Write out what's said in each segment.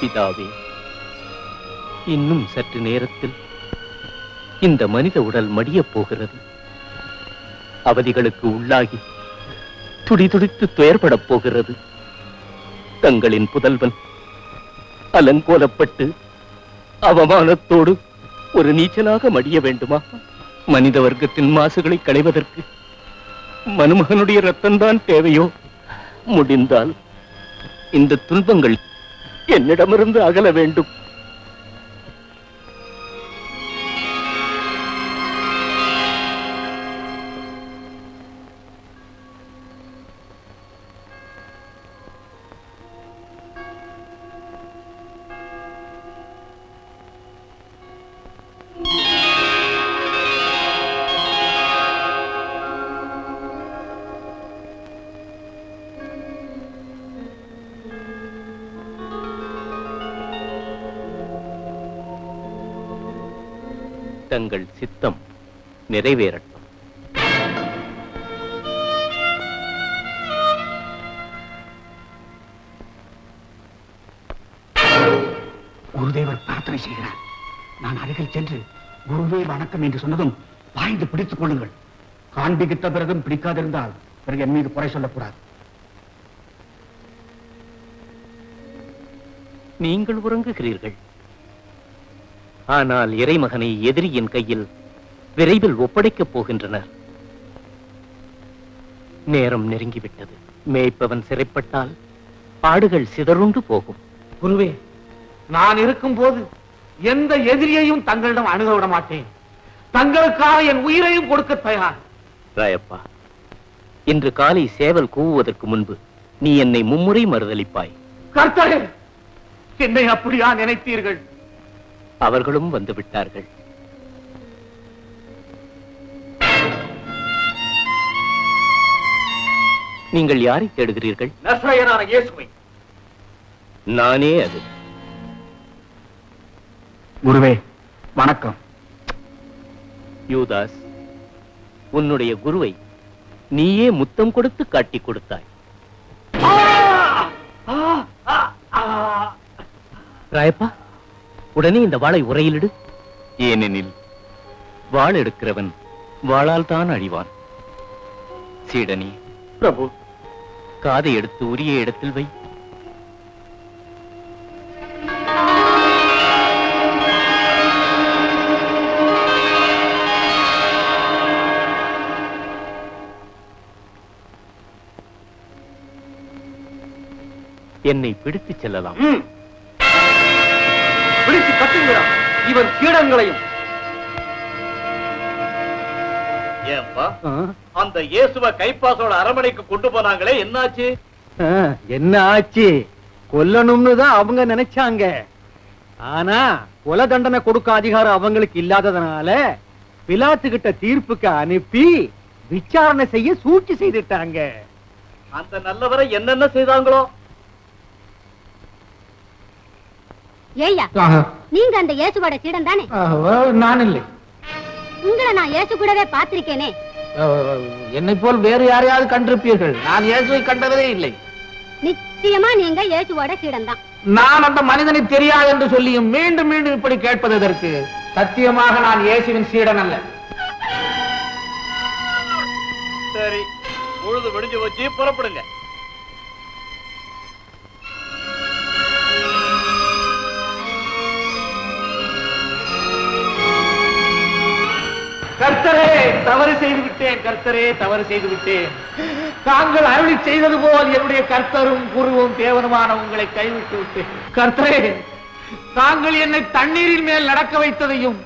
பிதாவே, இன்னும் சற்று நேரத்தில் இந்த மனித உடல் மடியப் போகிறது. அவதிகளுக்கு உள்ளாகி துடிதுடித்து துயர்படப் போகிறது. தங்களின் புதல்வன் அலங்கோலப்பட்டு அவமானத்தோடு ஒரு நீச்சலாக மடிய வேண்டுமா? மனித வர்க்கத்தின் மாசுகளை களைவதற்கு மனுமகனுடைய ரத்தம்தான் தேவையோ? முடிந்தால் இந்த துன்பங்கள் என்னிடமிருந்து அகல வேண்டும். தங்கள் சித்தம் நிறைவேறட்டும். குருதேவர் பிரார்த்தனை செய்கிறார். நான் அருகில் சென்று குருவே வணக்கம் என்று சொன்னதும் பாய்ந்து பிடித்துக் கொள்ளுங்கள். காண்பிக்கிட்ட பிறகும் பிடிக்காதிருந்தால் பிறகு என் மீது குறை சொல்லக்கூடாது. நீங்கள் உறங்குகிறீர்கள். ஆனால் இறைமகனை எதிரியின் கையில் விரைவில் ஒப்படைக்கப் போகின்றனர். நேரம் நெருங்கிவிட்டது. மேய்ப்பவன் சிறைப்பட்டால் ஆடுகள் சிதறுண்டு போகும். குருவே, நான் இருக்கும் போது எந்த எதிரியையும் தங்களிடம் அணுக விட மாட்டேன். தங்களுக்காக என் உயிரையும் கொடுக்க தயார். ராயப்பா, இன்று காலை சேவல் கூவுவதற்கு முன்பு நீ என்னை மும்முறை மறுதலிப்பாய். கர்த்தரே, என்னை அப்படியா நினைத்தீர்கள்? அவர்களும் வந்து விட்டார்கள். நீங்கள் யாரை தேடுகிறீர்கள்? நசரேயனான இயேசுவை. நானே அது. குருவே வணக்கம். யூதாஸ், உன்னுடைய குருவை நீயே முத்தம் கொடுத்து காட்டிக் கொடுத்தாய். ராயப்பா, உடனே இந்த வாளை உரையிலிடு. ஏனெனில் வாள் எடுக்கிறவன் வாளால் தான் அழிவான். சீடனே, பிரபு, காதை எடுத்து உரிய இடத்தில் வை. என்னை பிடித்துச் செல்லலாம். பிடித்து கட்டுங்கிறான் இவன் சீடங்களையும். ஏன்பா, அந்த இயேசுவ கைப்பாசோட அரமனைக்கு கொண்டு போனாங்களே, என்னாச்சு? என்ன ஆச்சு? கொல்லணும்னு தான் அவங்க நினைச்சாங்க. ஆனா கொலை தண்டனை கொடுக்க அதிகாரம் அவங்களுக்கு இல்லாததுனால பிலாத்து கிட்ட தீர்ப்புக்கு அனுப்பி விசாரணை செய்ய சூழ்ச்சி செய்துட்டாங்க. அந்த நல்லவரை என்னென்ன செய்தாங்களோ? ஏய்யா, நீங்க அந்த இயேசுவோட சீடன் தானே? நான் இல்லை. உங்களை நான் இயேசு கூடவே பார்த்திருக்கேனே. என்னை போல் வேறு யாரையாவது கண்டிருப்பீர்கள். நான் இயேசுவை கண்டதே இல்லை. நிச்சயமா நீங்க இயேசுவோட சீடன் தான். நான் அந்த மனிதனை தெரியாது என்று சொல்லியும் மீண்டும் மீண்டும் இப்படி கேட்பதற்கு சத்தியமாக நான் இயேசுவின் சீடன் அல்ல. சரி, பொழுது விடிஞ்சு வச்சு புறப்படுங்க. கர்த்தரே, தவறு செய்து விட்டேன். கர்த்தரே, தவறு செய்து விட்டேன். தாங்கள் அருளி செய்தது போல் என்னுடைய கர்த்தரும் குருவும் தேவனுமான உங்களை கைவிட்டு விட்டேன். கர்த்தரே, தாங்கள் என்னை தண்ணீரின் மேல் நடக்க வைத்ததையும்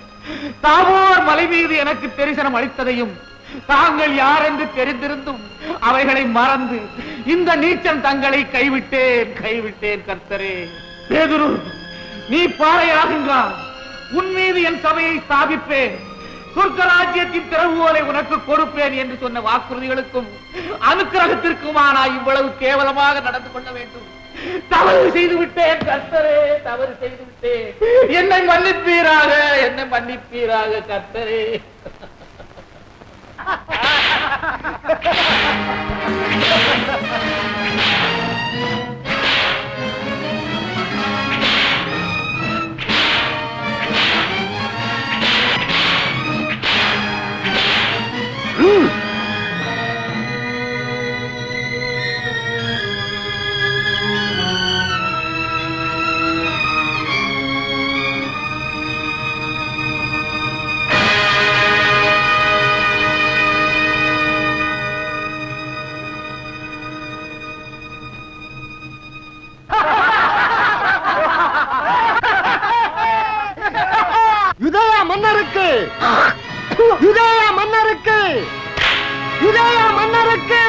தாபோர் மலை மீது எனக்கு தரிசனம் அளித்ததையும் தாங்கள் யார் என்று தெரிந்திருந்தும் அவைகளை மறந்து இந்த நீச்சல் தங்களை கைவிட்டேன். கர்த்தரே, பேதுரு, நீ பாறையாகுங்க. உன் மீது என் சபையை ஸ்தாபிப்பேன். சொர்க்கராஜ்யத்தின் திறவுகோலை உனக்கு கொடுப்பேன் என்று சொன்ன வாக்குறுதிகளுக்கும் அனுக்கிரகத்திற்குமா நான் இவ்வளவு கேவலமாக நடந்து கொள்ள வேண்டும்? தவறு செய்து விட்டேன் கர்த்தரே, தவறு செய்து விட்டேன். என்னை மன்னிப்பீராக கர்த்தரே. யூதேய மன்னருக்கு யூதேய மன்னருக்கு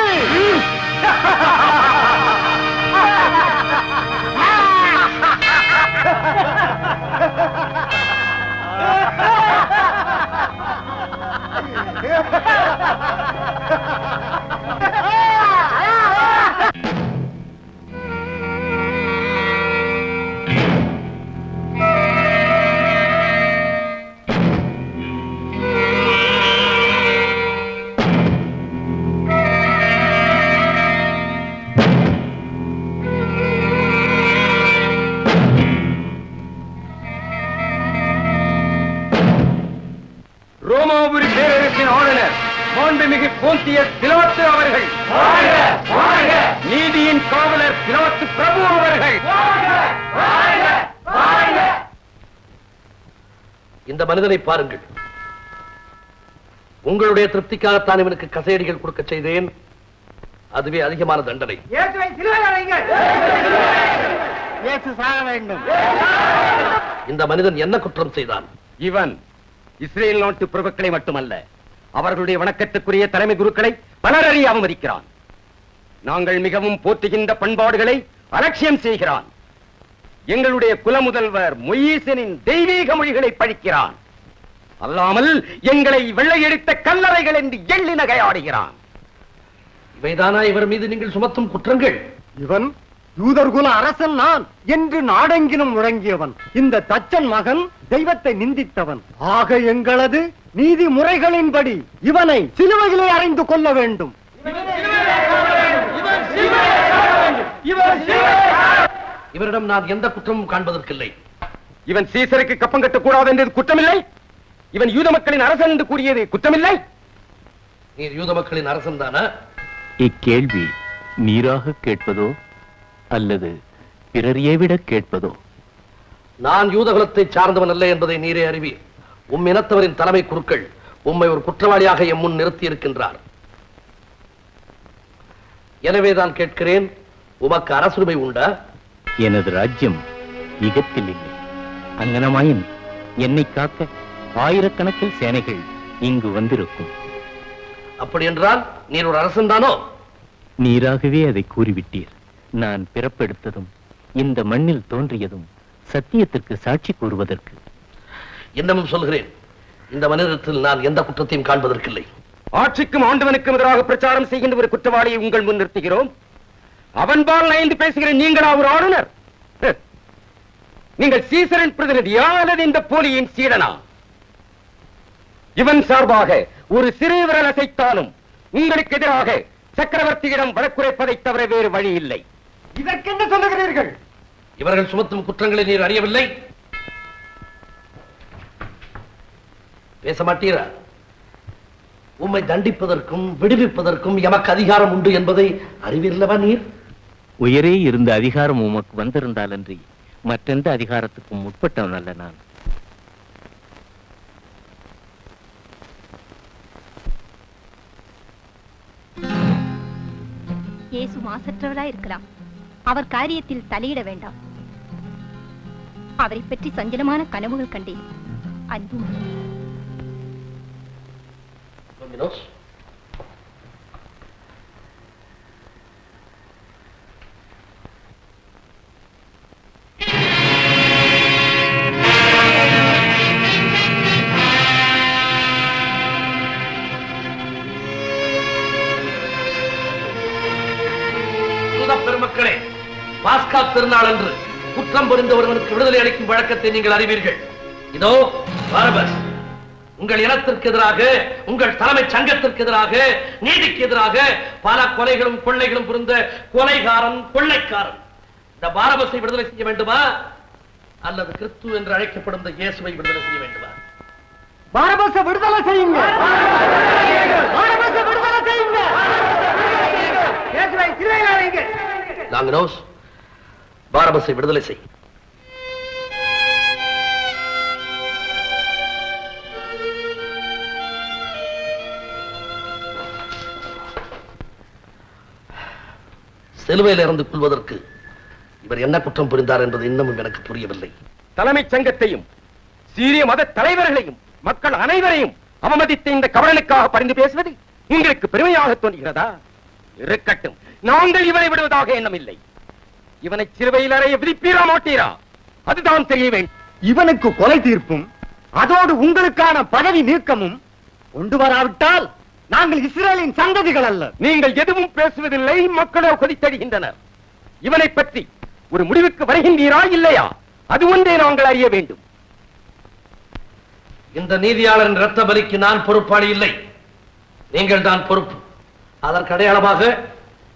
ரோமாபுரி பேரரசின் ஆளுநர் மாண்புமிகு போன்தியஸ் பிலாத்து அவர்கள், நீதியின் காவலர் பிலாத்து பிரபு அவர்கள். இந்த மனிதனை பாருங்கள். உங்களுடைய திருப்திக்காகத்தான் இவனுக்கு கசையடிகள் கொடுக்க செய்தேன். அதுவே அதிகமான தண்டனை. இந்த மனிதன் என்ன குற்றம் செய்தான்? இவன் இஸ்ரேல் நாட்டு பிரபுக்களை மட்டுமல்ல, அவர்களுடைய வணக்கத்துக்குரிய தலைமை குருக்களை பலரறிய அவமதிக்கிறான். நாங்கள் மிகவும் போற்றுகின்ற பண்பாடுகளை அலட்சியம் செய்கிறான். எங்களுடைய குலமுதல்வர் மொய்சனின் தெய்வீக மொழிகளை பழிக்கிறான். அல்லாமல் எங்களை வெள்ளையடித்த கல்லறைகள் என்று எள்ளி நகையாடுகிறான். இவைதானா இவர் மீது நீங்கள் சுமத்தும் குற்றங்கள்? இவன் யூதர்குல அரசன் நான் என்று நாடெங்கிலும் முழங்கியவன். இந்த தச்சன் மகன் தெய்வத்தை நிந்தித்தவன். ஆக எங்களது நீதி முறைகளின்படி இவனை சிலுவையிலே அறைந்து கொள்ள வேண்டும். இவரிடம் நான் எந்த குற்றமும் காண்பதற்கில்லை. இவன் சீசருக்கு கப்பம் கட்டக்கூடாது என்றது குற்றமில்லை. இவன் யூத மக்களின் அரசன் என்று கூறியது குற்றமில்லை. நீர் யூத மக்களின் அரசன் தானா? இக்கேள்வி நீராக கேட்பதோ அல்லது பிறரையே விட கேட்பதோ? நான் யூதகுலத்தை சார்ந்தவன் அல்ல என்பதை நீரே அறிவீர். இனத்தவரின் தலைமை குருக்கள் உம்மை ஒரு குற்றவாளியாக எம் முன் நிறுத்தி இருக்கின்றார். எனவேதான் கேட்கிறேன், உமக்கு அரசுரிமை உண்டா? எனது ராஜ்யம் இகத்தில் இல்லை. அங்கனமாயின் என்னை காக்க ஆயிரக்கணக்கில் சேனைகள் இங்கு வந்திருக்கும். அப்படி என்றால் நீர் ஒரு அரசன் தானோ? நீராகவே அதை கூறிவிட்டீர். நான் பிறப்பெடுத்ததும் இந்த மண்ணில் தோன்றியதும் சத்தியத்திற்கு சாட்சி கூறுவதற்கு. இன்னமும் சொல்கிறேன், இந்த மனிதத்தில் நான் எந்த குற்றத்தையும் காண்பதற்கில்லை. ஆட்சிக்கும் ஆண்டவனுக்கும் எதிராக பிரச்சாரம் செய்கின்ற ஒரு குற்றவாளியை உங்கள் முன் நிறுத்துகிறோம். அவன்பால் நயந்து பேசுகிற நீங்களா ஒரு ஆளுநர்? நீங்கள் சீசரின் பிரதிநிதியா அல்லது இந்த போலியின் சீடனா? இவன் சார்பாக ஒரு சிறு விரல் அசைத்தாலும் உங்களுக்கு எதிராக சக்கரவர்த்தியிடம் வழக்குரைப்பதை தவிர வேறு வழி இல்லை. இதற்கென்ன சொல்லுகிறீர்கள்? இவர்கள் சுமத்தும் குற்றங்களை நீர் அறியவில்லை? பேச மாட்டீரா? உம்மை தண்டிப்பதற்கும் விடுவிப்பதற்கும் எமக்கு அதிகாரம் உண்டு என்பதை அறிவீர்களவா நீர்? உயரே இருந்த அதிகாரம் உமக்கு வந்திருந்தாலன்றி மற்றெந்த அதிகாரத்துக்கும் உட்பட்டவன் அல்ல நான். இயேசு மாசற்றவரா இருக்கலாம். அவர் காரியத்தில் தலையிட வேண்டாம். அவரை பற்றி சஞ்சலமான கனவுகள் கண்டேன். அன்பு பெருமக்களே, பாஸ்கா திருநாள் அன்று குற்றம் புரிந்த ஒருவனுக்கு விடுதலை அளிக்கும் வழக்கத்தை நீங்கள் அறிவீர்கள். இதோ பரபஸ் உங்கள் இனத்திற்கு எதிராக, உங்கள் தலைமை சங்கத்திற்கு எதிராக, நீதிக்கு எதிராக பல கொலைகளும் கொள்ளைகளும் புரிந்த கொலைகாரன், கொள்ளைக்காரன். இந்த பாரபஸை விடுதலை செய்ய வேண்டுமா அல்லது கிறிஸ்து என்று அழைக்கப்படும் இந்த இயேசுவை விடுதலை செய்ய வேண்டுமா? பாரபஸ விடுதலை செய்யுங்க. பாரபஸ விடுதலை செய்யுங்க. இயேசுவை சிலுவையில் அறையுங்க. லாங்கனோஸ், பாரபஸை விடுதலை செய். சிலுவையில் இருந்து கொள்வதற்கு இவர் என்ன குற்றம் புரிந்தார் என்பது இன்னமும் எனக்கு புரியவில்லை. தலைமைச் சங்கத்தையும் சீரிய மத தலைவர்களையும் மக்கள் அனைவரையும் அவமதித்த இந்த கவலனுக்காக பரிந்து பேசுவது உங்களுக்கு பெருமையாக தோன்றுகிறதா? இருக்கட்டும், நாங்கள் இவனை விடுவதாக எண்ணமில்லை. இவனை சிறுவையில் அறைய விதிப்பீரா மாட்டீரா? அதுதான் தெரிய வேண்டும். இவனுக்கு கொலை தீர்ப்பும் அதோடு உங்களுக்கான பதவி நீக்கமும் கொண்டு வராவிட்டால் நாங்கள் இஸ்ரேலின் சந்ததிகள் அல்ல. நீங்கள் எதுவும் பேசுவதில்லை, மக்களோ கொதித்தடுகின்றனர். இவனை பற்றி ஒரு முடிவுக்கு வருகின்றீரா இல்லையா? அது ஒன்றே நாங்கள் அறிய வேண்டும். இந்த நீதியாளரின் இரத்த பலிக்கு நான் பொறுப்பாளி இல்லை, நீங்கள் தான் பொறுப்பு. அதற்கு அடையாளமாக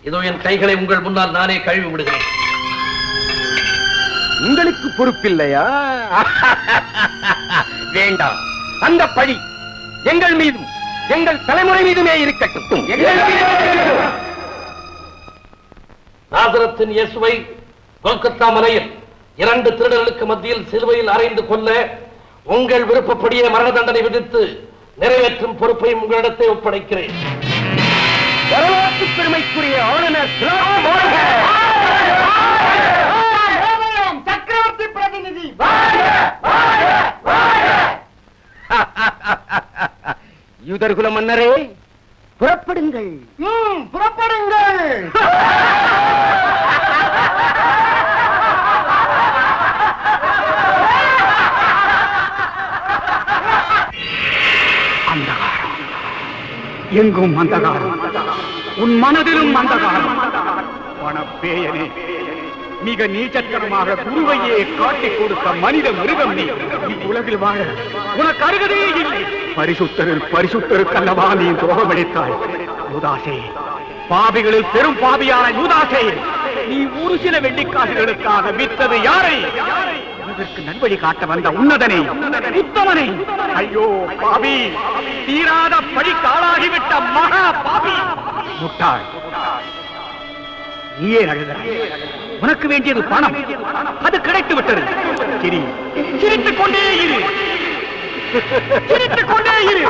இதோ என் கைகளை உங்கள் முன்னால் நானே கழுவி விடுகிறேன். உங்களுக்கு பொறுப்பில்லையா? வேண்டாம், அந்த பழி எங்கள் மீதும் எங்கள் தலைமுறை மீதுமே இருக்கட்டும். நாசரத்தின் இயேசுவை கொல்கத்தா மலையில் 2 திருடர்களுக்கு மத்தியில் சிலுவையில் அறைந்து கொல்ல உங்கள் விருப்பப்படியே மரண தண்டனை விதித்து நிறைவேற்றும் பொறுப்பையும் உங்களிடத்தை ஒப்படைக்கிறேன். வரலாற்று பெருமைக்குரிய ஆளுநர் சக்கரவர்த்தி பிரதிநிதி யூதர்குல மன்னரே, புறப்படுங்கள். புறப்படுங்கள். அந்தகாரம், எங்கும் அந்தகாரம், உன் மனதிலும் அந்தகாரம். பணப்பேயனே, மிக நீச்சத்தனமாக குருவையே காட்டிக் கொடுத்த மனித மிருகம் நீ. உலகில் வாழ உனக்கு அருகதையே இல்லை. பரிசுத்தருக்கல்லவா நீ துரோகமளித்தாய். யூதாசே, பாவிகளில் பெரும் பாவியான யூதாசே, நீ ஒரு சில வெள்ளிக்காசுகளுக்காக வித்தது யாரை? இதற்கு நல்வழி காட்ட வந்த உன்னதனை, உத்தமனை. ஐயோ பாவி, தீராத பழிக்கு ஆளாகிவிட்ட மகா பாவி. முட்டாள், நீயே அழுகிறாய். உனக்கு வேண்டியது பணம், அது கிடைத்து விட்டது. சிரித்துக் கொண்டே இரு, சிரித்துக் கொண்டே இரு.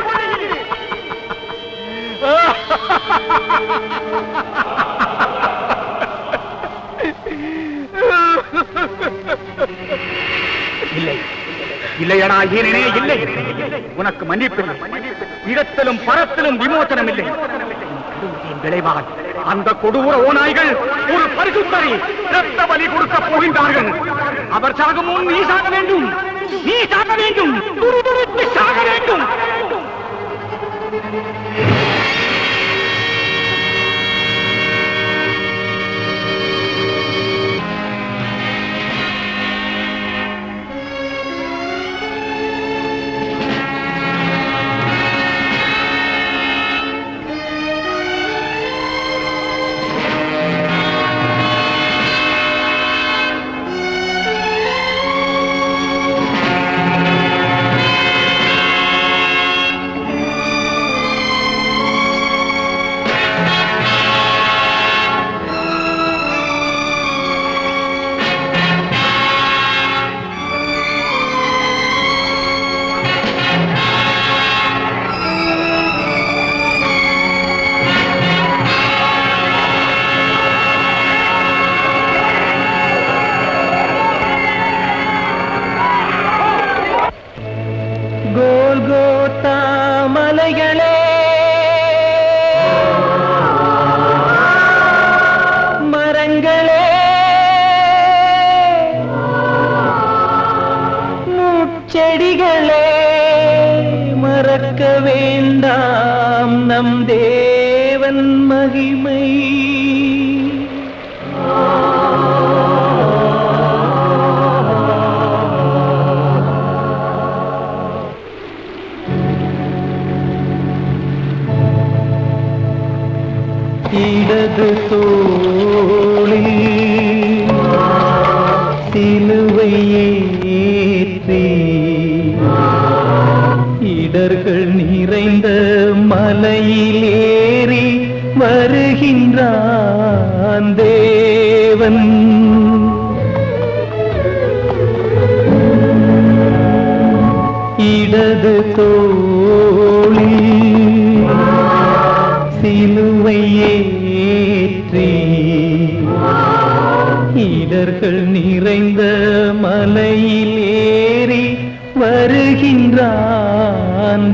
இல்லை, இல்லையடா ஈரனே, இல்லை. உனக்கு மன்னிப்பு, இடத்திலும் பரத்திலும் விமோசனம் இல்லை. விளைவால் அந்த கொடூர ஓநாய்கள் ஒரு பரிசுத்தரை இரத்த பலி கொடுக்க போகின்றார்கள். அவர் சாகும் முன் நீ சாக வேண்டும், நீ சாக வேண்டும், துருதுருத்து சாக வேண்டும். செடிகளே மறக்க வேண்டாம் நம் தேவன் மகிமை. இடது தோளில் சிலுவையே இடர்கள் நிறைந்த மலையில் ஏறி வருகின்றான் தேவன். இடது தோளில் சிலுவையே இடர்கள் நிறைந்த மலையில் ஏறி வருகின்றான்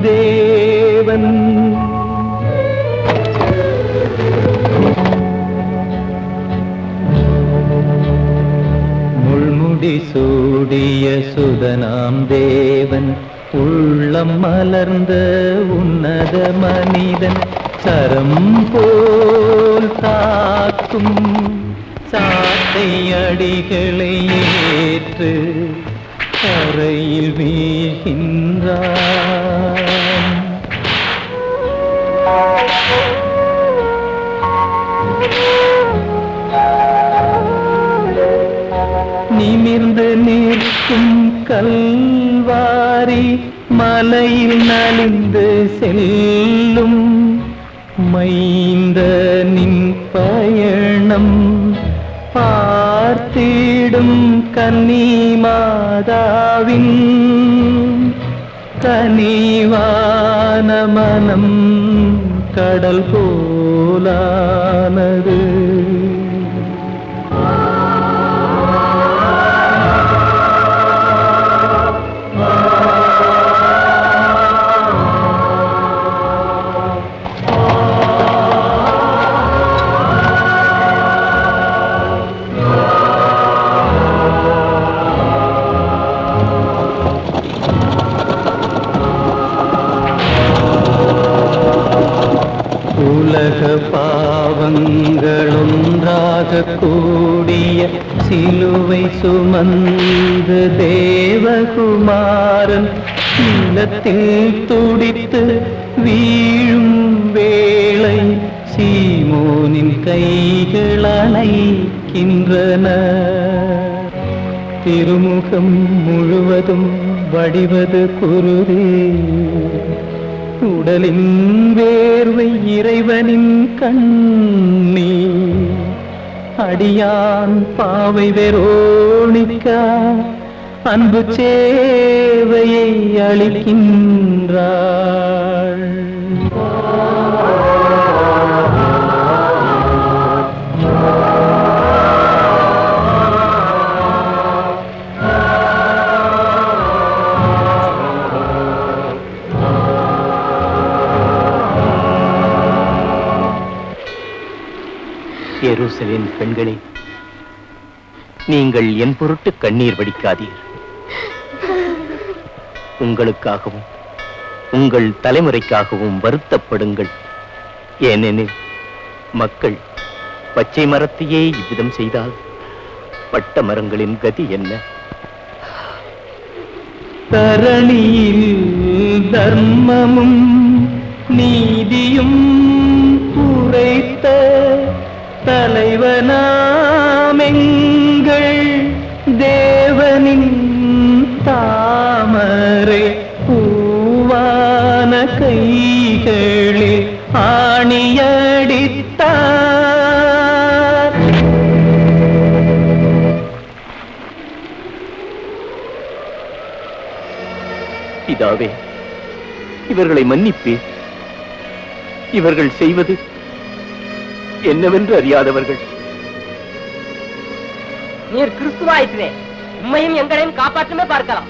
தேவன். தேவன் முள்முடி சூடிய சுதனாம் தேவன் உள்ளம் மலர்ந்த உன்னத மனிதன் சரம் போல் தாக்கும் சாட்டை அடிகளை ஏற்று கரையில் வீழ்கின்றான். நிமிர்ந்து நிற்கும் கல்வாரி மலையில் நலிந்து செல்லும் மைந்தனின் பயணம் பார்த்திடும் கன்னிமாதாவின் கனிவான மனம் கடல் போலானது. உலக பாவங்களொன்றாக கூடிய சிலுவை சுமந்து தேவகுமாரன் நிலத்தில் துடித்து வீழும் வேளை சீமோனின் கைகள் அணைக்கின்றன. திருமுகம் முழுவதும் வடிவது குருதே, உடலின் வேர்வை இறைவனின் கண்ணீர். அடியான் பாவை வெரோனிக்கா அன்பு சேவையை அளிக்கின்றாள். எருசலேம் பெண்களே, நீங்கள் என் பொருட்டு கண்ணீர் வடிக்காதீர். உங்களுக்காகவும் உங்கள் தலைமுறைக்காகவும் வருத்தப்படுங்கள். ஏனெனில் மக்கள் பச்சை மரத்தையே இவ்விதம் செய்தால் பட்ட மரங்களின் கதி என்ன? தரணியில் தர்மமும் நீதியும் உரைத்த தலைவனாமெங்கள் தேவனின் தாமரை பூவான கைகளில் ஆணியடித்தார். பிதாவே, இவர்களை மன்னிப்பேன். இவர்கள் செய்வது என்னவென்று அறியாதவர்கள். நீர் கிறிஸ்துவாயிற்றே, உண்மையும் எங்களையும் காப்பாற்றுமே பார்க்கலாம்.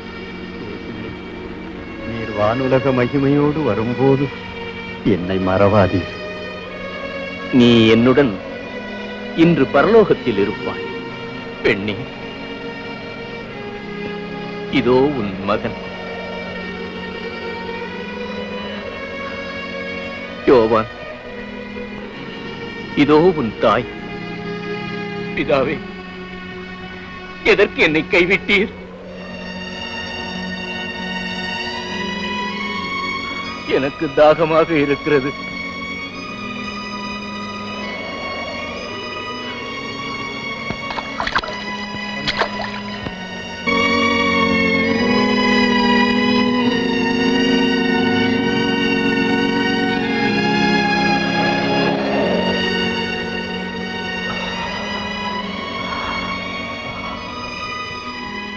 நீர் வானுலக மகிமையோடு வரும்போது என்னை மறவாதீர். நீ என்னுடன் இன்று பரலோகத்தில் இருப்பாய். பெண்ணே, இதோ உன் மகன். யோவான், இதோ உன் தாய். பிதாவே, எதற்கு என்னை கைவிட்டீர்? எனக்கு தாகமாக இருக்கிறது.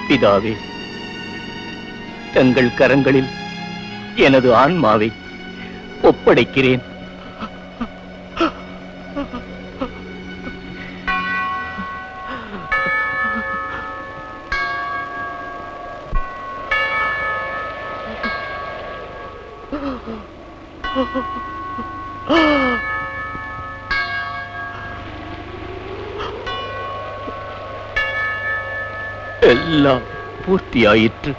பிதாவே, தங்கள் கரங்களில் எனது ஆன்மாவை ஒப்படைக்கிறேன். எல்லாம் பூர்த்தியாயிற்று.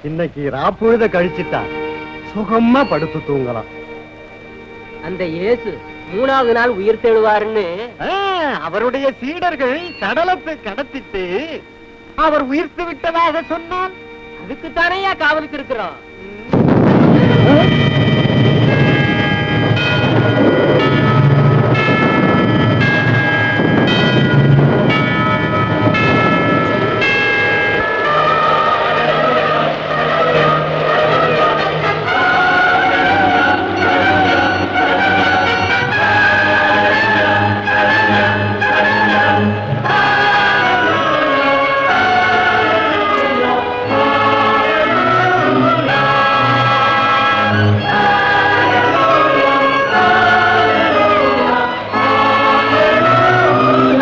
இன்னைக்கு ராப்பொழுத கழிச்சிட்டா சுகமா படுத்து தூங்கலாம். அந்த இயேசு 3வது நாள் உயிர் தெழுவாருன்னு அவருடைய சீடர்கள் கடலத்தை கடத்திட்டு அவர் உயிர்த்து விட்டதாக சொன்னால் அதுக்குத்தானே காவலுக்கு இருக்கிறோம்.